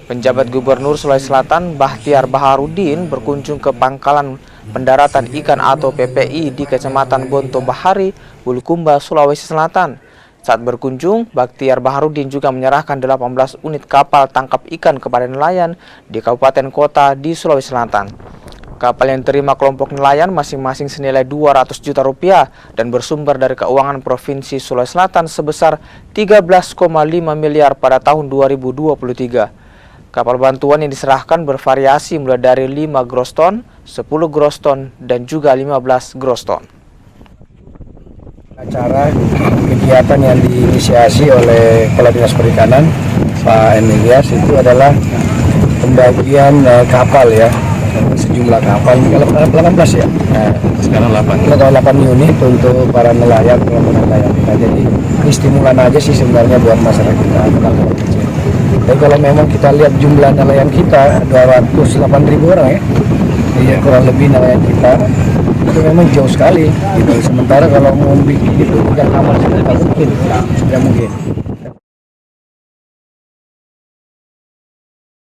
Penjabat Gubernur Sulawesi Selatan Bahtiar Baharudin berkunjung ke pangkalan pendaratan ikan atau PPI di Kecamatan Bonto Bahari, Bulukumba, Sulawesi Selatan. Saat berkunjung, Bahtiar Baharudin juga menyerahkan 18 unit kapal tangkap ikan kepada nelayan di kabupaten kota di Sulawesi Selatan. Kapal yang diterima kelompok nelayan masing-masing senilai 200 juta rupiah dan bersumber dari keuangan Provinsi Sulawesi Selatan sebesar 13,5 miliar pada tahun 2023. Kapal bantuan yang diserahkan bervariasi mulai dari 5 gross ton, 10 gross ton, dan juga 15 gross ton. Acara kegiatan yang diinisiasi oleh Kepala Dinas Perikanan Pak Emilyas itu adalah pembagian kapal ya, sejumlah kapal, 18 ya, sekarang 8 unit untuk para nelayan kita. Jadi ini stimulan aja sih sebenarnya buat masyarakat kita. Tapi kalau memang kita lihat jumlah nelayan kita 208.000 orang ya, iya kurang lebih nelayan kita itu memang jauh sekali gitu. Sementara kalau mau bikin itu tidak aman, tidak mungkin.